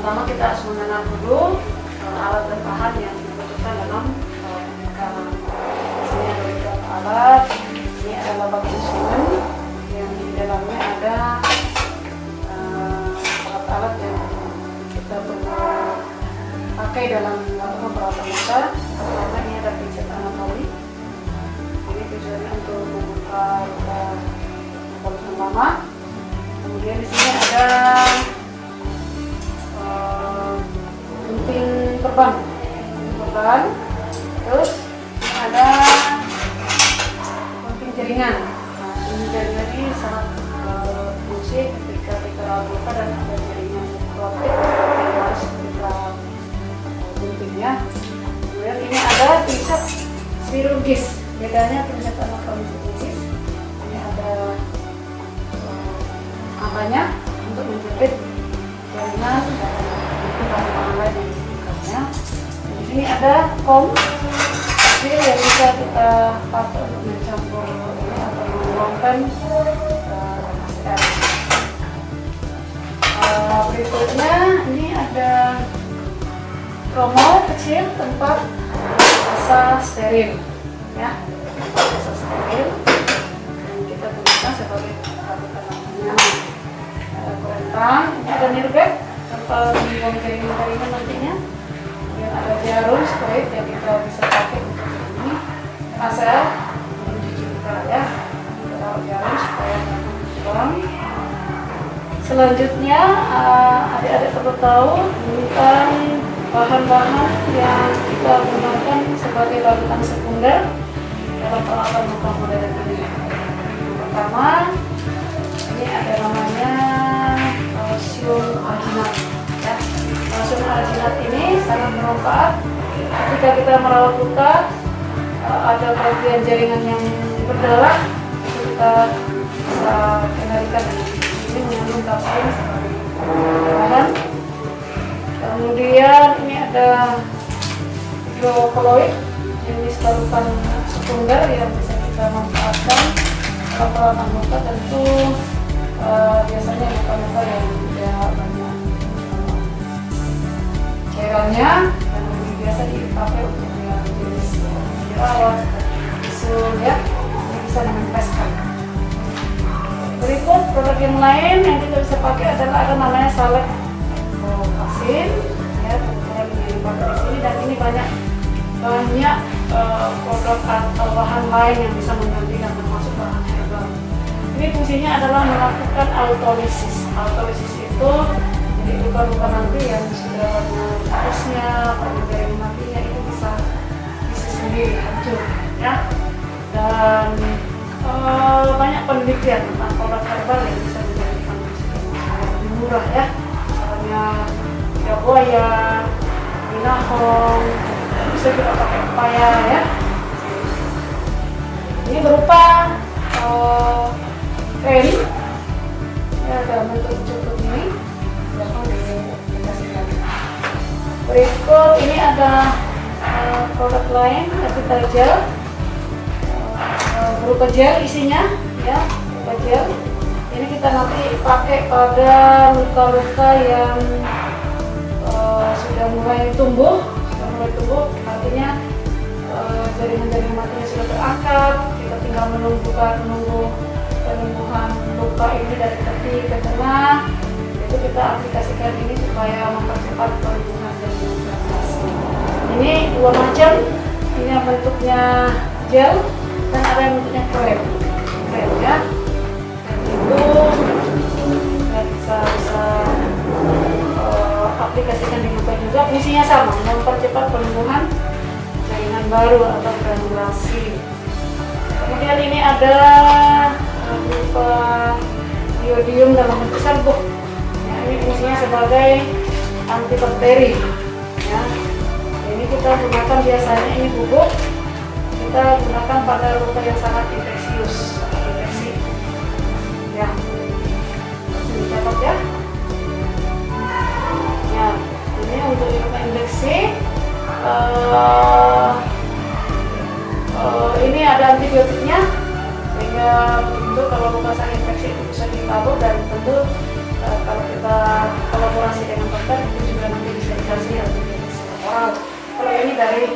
pertama kita harus mengenal dulu alat dan bahan yang dibutuhkan dalam pemekaran. Di sini ada beberapa alat. Ini adalah bak instrumen yang di dalamnya ada alat-alat yang kita perlu pakai dalam melakukan perawatan muka. Pertama ini ada pijat anatomi. Ini tujuannya untuk membuka luka yang lama. Kemudian di sini ada gunting perban. Terus ini ada gunting jaringan. Nah, gunting jaringan ini sangat fungsi ketika kita luka dan ada jaringan protek yang harus kita gunting ya. Kemudian ini ada pinset chirurgis. Bedanya pinset anatomi chirurgis. Ini ada angkanya untuk menjepit jaringan dan bahan-bahan lain yang dibutuhkannya. Di sini ada kom yang bisa kita pakai untuk mencampur ini atau menuangkan air. Berikutnya ini ada tromol kecil tempat basah steril ya, basah steril yang kita gunakan sebagai namanya kerentang. Ini ada nirgek tempat membuang jaringan nantinya. Kemudian ada jarum straight yang kita bisa pakai untuk ini asal mencuci luka ya. Kita taruh jarum supaya buang. Selanjutnya adik-adik perlu tahu tentang bahan-bahan yang kita gunakan sebagai bahan sekunder dalam perawatan luka modern ini. Yang pertama, ini ada namanya kalsium arginat. Ya, kalsium arginat ini sangat bermanfaat ketika kita merawat luka, ada bagian jaringan yang berdarah, kita bisa kendalikan ini mengandung kalsium sebagai bahan. Kemudian ini ada hidrokoloid, jenis larutan sekunder yang bisa kita manfaatkan kalau perawatan luka. Tentu biasanya luka-luka yang tidak banyak cairannya dan lebih biasa dipakai untuk yang jenis jerawat, bisul ya, ini bisa menempeskan. Berikut produk yang lain yang kita bisa pakai adalah ada namanya salep vaksin ya, kebetulan ini dipakai di sini, dan ini banyak produk atau bahan lain yang bisa menggantikan, termasuk bahan herbal. Ini fungsinya adalah melakukan autolisis. Autolisis itu jadi luka-luka nanti yang sudah banyak virusnya, dari matinya itu bisa sendiri hancur ya. Dan banyak penelitian tentang produk herbal yang bisa menjadikan lebih murah ya. Misalnya buaya, binahong, bisa kita pakai pepaya ya. Ini berupa krim ya, dalam bentuk cukup ini gampang diaplikasikan. Berikut ini ada produk lain, capital gel, berupa gel isinya ya, berupa gel. Ini kita nanti pakai pada luka-luka yang sudah mulai tumbuh, artinya jaringan-jaringan matinya sudah terangkat. Kita tinggal menunggu penumbuhan luka ini dari tepi ke tengah. Itu kita aplikasikan ini supaya mempercepat penumbuhan jaringan mati. Ini dua macam, ini yang bentuknya gel dan ada yang bentuknya krem ya. Dan itu kita bisa aplikasikan di luka juga. Fungsinya sama, mempercepat penumbuhan jaringan baru atau granulasi. Kemudian ini ada berupa iodium dalam bentuk serbuk ya, ini fungsinya sebagai antibakteri ya. Ini kita gunakan biasanya, ini bubuk kita gunakan pada luka yang sangat infeksius atau infeksi ya. Dicatat ya. Ya, ini untuk luka infeksi ini ada antibiotiknya, sehingga tentu kalau luka sangat infeksi itu bisa ditabur, dan tentu kalau kita kolaborasi dengan dokter itu juga dari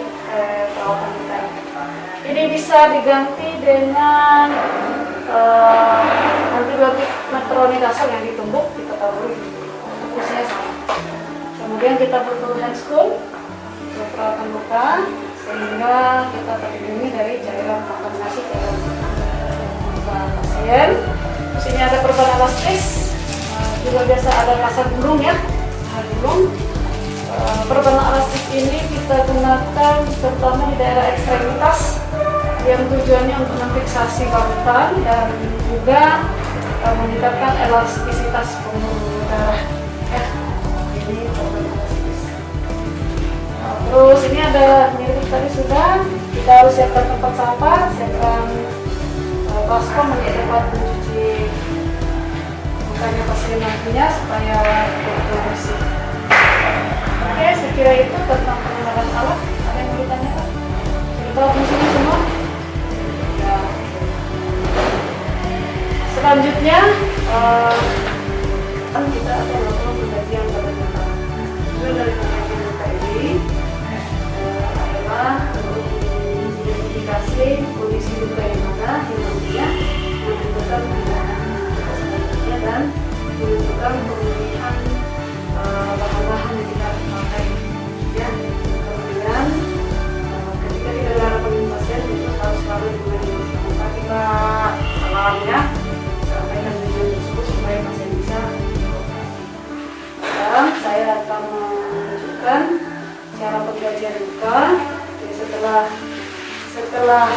perawatan kita. Ini bisa diganti dengan antibiotik metronidazol yang ditumbuk, kita taburi, fungsinya sama. Kemudian kita butuh handscoon untuk perawatan luka, sehingga kita terlindungi dari cairan kontaminasi cairan luka pasien. Terus ini ada perban elastis, juga biasa ada pasar gulung ya, gulung. Perban elastis ini kita gunakan terutama di daerah ekstremitas yang tujuannya untuk memfiksasi balutan dan juga meningkatkan elastisitas pembuluh darah ya. Ini perban elastis. Terus ini ada mirip tadi sudah, kita harus siapkan tempat sampah, siapkan baskom untuk dapat mencuci mukanya pasien nantinya supaya betul bersih. Oke, saya kira itu tentang pengendalian alat. Ada yang mau ditanyakan? Sudah tahu fungsinya semua? Ya. Selanjutnya, kan kita akan melakukan pengkajian pada luka. Tujuan dari pengkajian luka ini adalah untuk mengidentifikasi kondisi luka yang ada di nantinya, menentukan tindakan luka selanjutnya dan menentukan pemilihan bahan-bahan yang kita pakai ya. Kemudian ketika kita menghadapi pasien itu harus selalu dengan kita alarmnya sampaikan tujuan tersebut supaya pasien bisa dioperasi. Sekarang saya akan menunjukkan cara pengkajian luka. Jadi setelah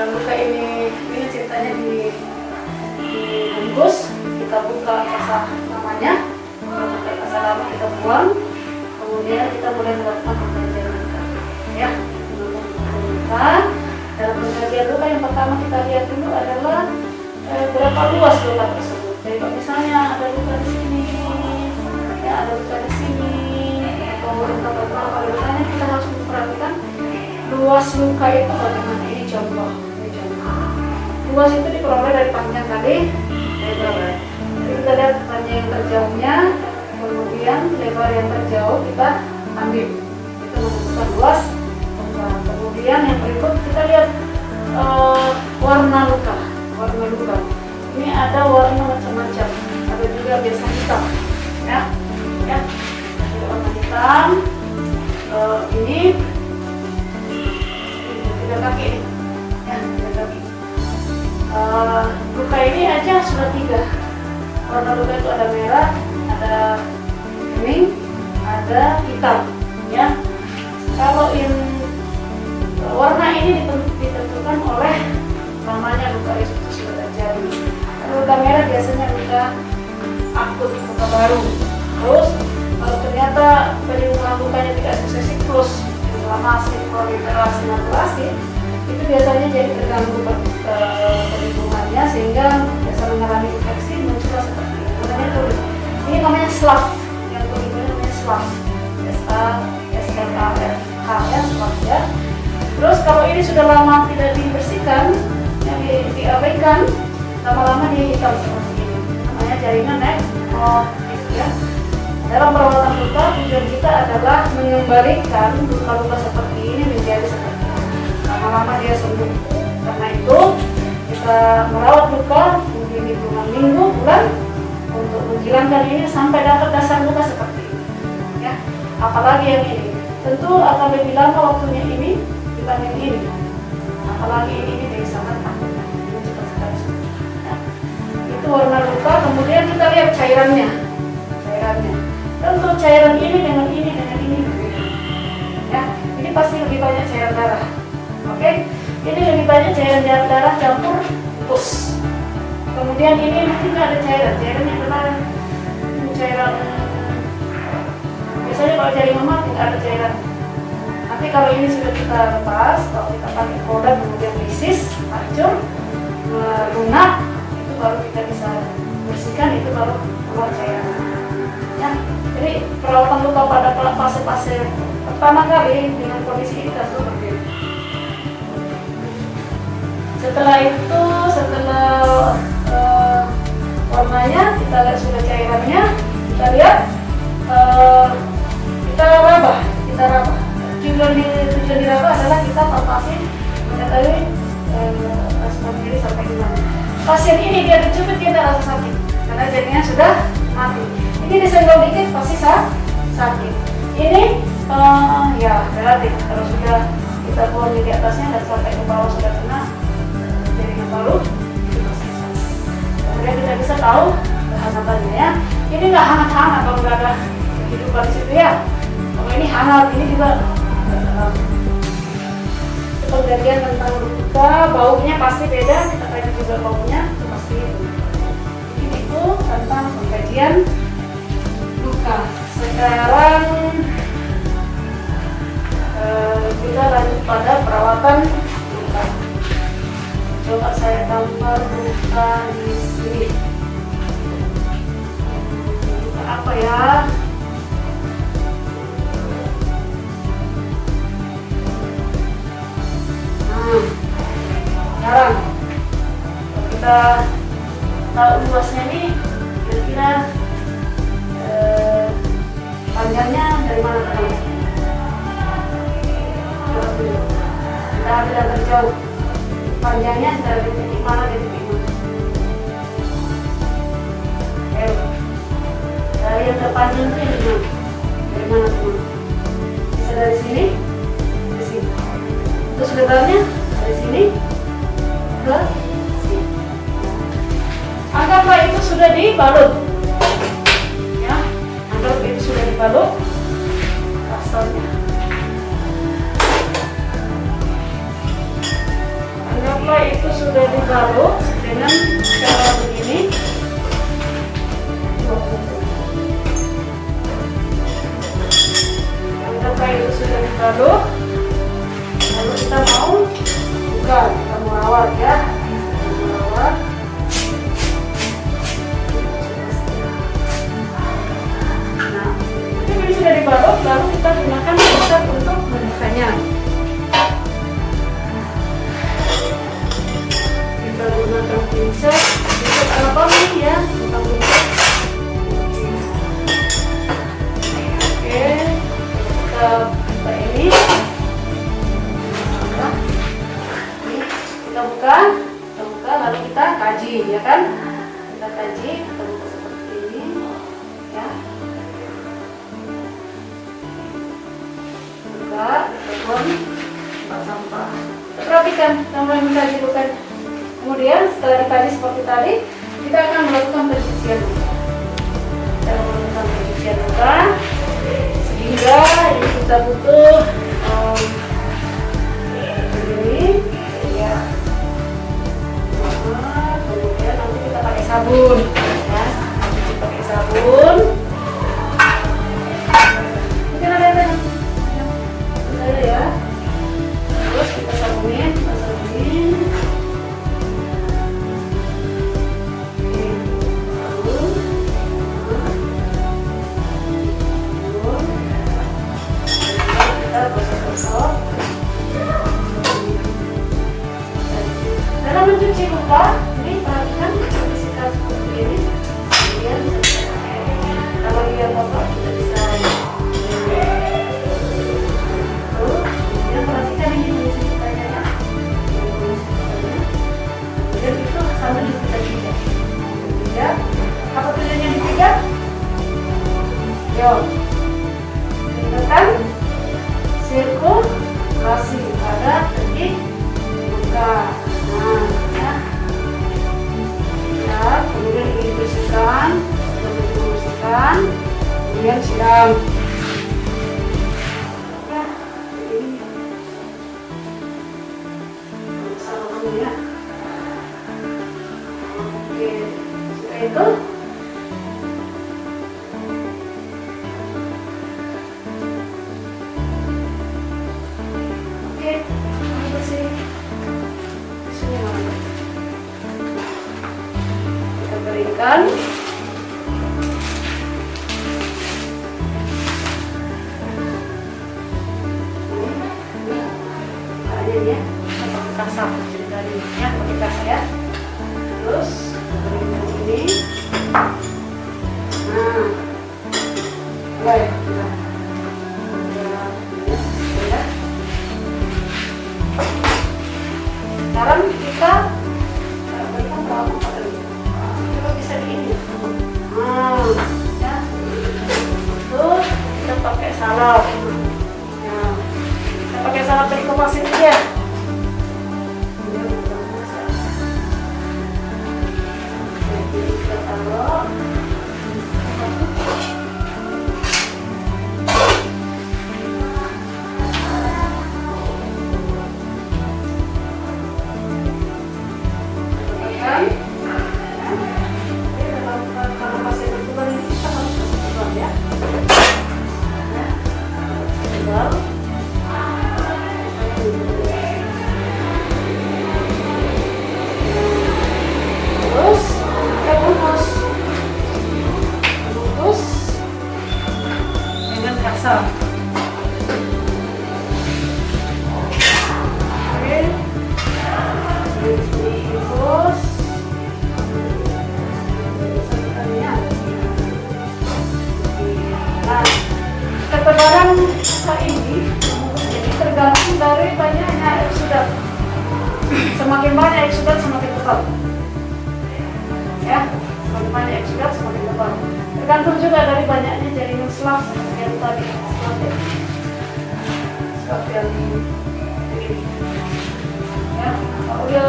luka ini ceritanya dibungkus, kita buka kasah namanya, kita buka kasah lama, kita buang, kemudian kita mulai melakukan pengkajian luka ya. Luka, dalam pengkajian luka yang pertama kita lihat dulu adalah berapa luas luka tersebut. Jadi kalau misalnya ada luka di sini ya, ada luka di sini, atau luka lukanya, kita harus memperhatikan luas luka itu bagaimana. Ini contoh. Luas itu diperoleh dari panjang kali lebar. Jadi kita lihat panjang yang terjauhnya, kemudian lebar yang terjauh kita ambil, itu menentukan luas luka. Kemudian yang berikut kita lihat warna luka. Ini ada warna macam-macam, ada juga biasa hitam ya. Ada warna hitam. Ini tiga kaki ya, tiga kaki. Luka ini aja sudah 3 warna luka itu, ada merah, ada kuning, ada hitam ya. Kalau warna ini ditentukan oleh namanya luka itu sudah terjadi. Luka merah biasanya luka akut, luka baru. Terus kalau ternyata perlindungan lukanya tidak sesuai siklus, inflamasi, proliferasi, makulasi, itu biasanya jadi terganggu perlindungannya sehingga biasa mengalami infeksi muncul seperti ini. Makanya tulis ini namanya SLAF, yang tulisannya namanya SLAF, SLAF ya, SLAF ya. Terus kalau ini sudah lama tidak dibersihkan, yang diabaikan, lama-lama dia hitam seperti ini. Namanya jaringan gitu ya. Dalam perawatan luka, tujuan kita adalah mengembalikan luka-luka seperti ini menjadi seperti ini. Lama-lama dia sembuh. Karena itu kita merawat luka mungkin hitungan minggu, bulan untuk menghilangkan ini sampai dapat dasar luka seperti ini. Ya, apalagi yang ini, tentu akan lebih lama waktunya ini dibanding ini. Apalagi ini sangat takut, ini cepat sekali. Ya. Itu warna luka. Kemudian kita lihat cairannya. Tentu cairan ini dengan ini berbeda. Ya, ini pasti lebih banyak cairan darah. Oke, ini lebih banyak cairan darah campur pus. Kemudian ini mungkin ada cairannya adalah cairan. Biasanya kalau jaringan mama tidak ada cairan. Nanti kalau ini sudah kita lepas, kalau kita pakai produk kemudian lisis, hancur, lunak, itu baru kita bisa bersihkan, itu baru keluar cairan. Ya, jadi perawatan luka pada fase-fase pertama kali dengan kondisi ini tentu berbeda. Setelah itu, warnanya, kita lihat sudah cairannya, kita lihat kita tujuan diraba adalah kita palpasi mengetahui respon diri sampai di mana. Pasien ini dia dicubit dia tidak rasa sakit karena janinnya sudah mati. Ini disenggol dikit pasti sakit. Ini ya relatif kalau sudah kita buang di atasnya dan sampai ke bawah sudah kena jaringan paru itu pasti sakit. Kemudian kita bisa tahu hangatannya ya. Ini nggak hangat-hangat kalau nggak ada kehidupan di situ ya. Kalau ini hangat, ini juga penggantian tentang luka, baunya pasti beda. Kita tanya juga baunya itu pasti itu. Ini itu tentang pengkajian luka. Sekarang kita lanjut pada perawatan luka. Coba saya gambar luka di sini. Luka apa ya? Sekarang kalau kita tahu luasnya ini kira-kira panjangnya dari mana ke mana? Kita ambil yang terjauh. Panjangnya dari titik mana ke titik mana? Dari yang terpanjang itu yang mana? Dari mana ke mana? Bisa dari sini ke sini. Terus lebarnya dari sini ke sini. Anggaplah itu sudah dibalut. Ya, anggap itu sudah dibalut kasarnya. Anggaplah itu sudah dibalut dengan cara begini. Anggaplah itu sudah dibalut. Lalu kita mau buka, kita mau rawat ya, rawat. Nah, ini sudah dibalut, lalu kita gunakan pincet untuk membukanya. Kita gunakan pincet apa nih ya? Kita pincet. Oke, kita buka ini. Kita buka, lalu kita kaji, ya kan? Kita kaji, kita buka seperti ini, ya. Buka, kita buang tempat sampah. Kita perhatikan, kita mulai mengkaji bukan. Kemudian setelah dikaji seperti tadi, kita akan melakukan pencucian luka. Kita melakukan pencucian luka, sehingga ini kita butuh ini. Kemudian nanti kita pakai sabun ya, pakai sabun. Mungkin ada ya. Terus kita sabunin, sabun. Kita gosok-gosok. Dalam mencuci luka, ini perhatikan kita seperti ini. Kemudian kalau dia kotor kita bisa kemudian perhatikan ini kondisi lukanya ya. Kemudian itu sambil dipijat-pijat. Dipijat. Apa tujuannya dipijat? Yuk, meningkatkan sirkulasi pada titik luka. Nah, ya, kemudian ini dibersihkan, kemudian siram. Ya, ini sama ya. Oke, setelah itu keringkan. Ini ya, pakai kasar dari ya, pakai kasar ya. Terus keringkan ini. Nah, baik. Ya, beban. Kalau pasien beban ini kita harus kasih beban ya. Beban. Terus kita bungkus dengan kasar. Ketebalan ini jadi tergantung dari banyaknya eksudat. Semakin banyak eksudat semakin tebal. Ya, semakin banyak eksudat semakin tebal. Tergantung juga dari banyaknya jaringan selaf yang tadi, selaf yang ini. Ya, kalau dia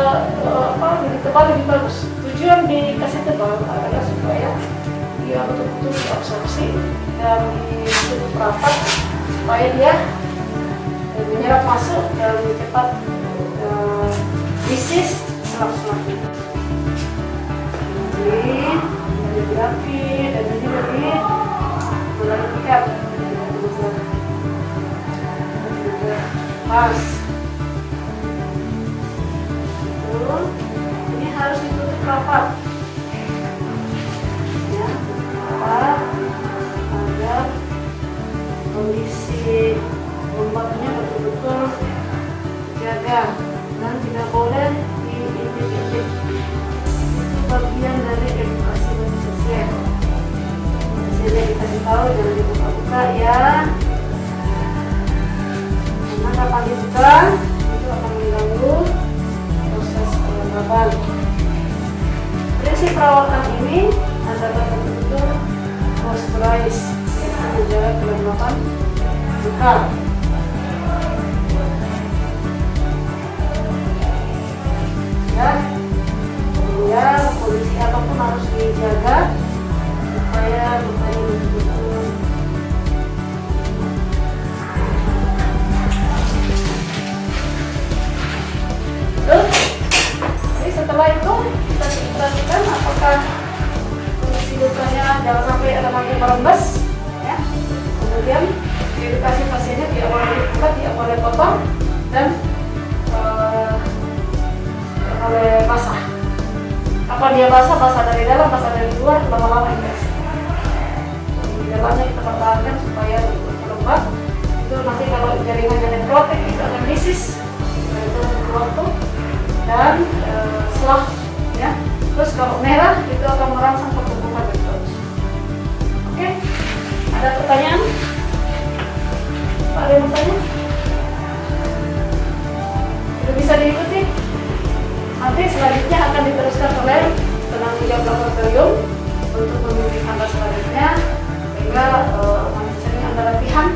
lebih tebal lebih bagus. Tujuan dikasih tebal adalah supaya dia betul-betul diabsorpsi dan ditutup rapat supaya dia menyerap masuk dan cepat disis selap-selapnya. Ini lebih rapi dan ini lebih mengikat pas. Ini harus ditutup rapat. Ya, rapat agar kondisi ombaknya betul-betul dijaga dan tidak boleh diinjek-injek. Itu bagian dari edukasi bagi pasien. Pasiennya dikasih tahu jangan dibuka-buka ya. Karena kapan dibuka itu akan mengganggu proses kelembaban. Prinsip perawatan ini adalah betul-betul moisturize, yaitu menjaga kelembaban luka. Ya, kemudian kondisi apapun harus dijaga supaya lukanya betul-betul jadi setelah itu kita perhatikan apakah kondisi lukanya jangan sampai ada makin merembes ya. Kemudian edukasi pasiennya tidak boleh dibuka, tidak boleh potong dan tidak boleh basah. Kapan dia basah? Basah dari dalam, basah dari luar, lama-lama infeksi. Di dalamnya kita pertahankan supaya lembab. Itu nanti kalau jaringannya nekrotik itu akan disis itu waktu dan selaf ya. Terus kalau merah itu akan merangsang pertumbuhan terus. Oke, ada pertanyaan? Pak, ada yang bertanya? Sudah bisa diikuti? Nanti selanjutnya akan diteruskan oleh tenaga kerja laboratorium untuk membimbing Anda selanjutnya sehingga manusianya Anda latihan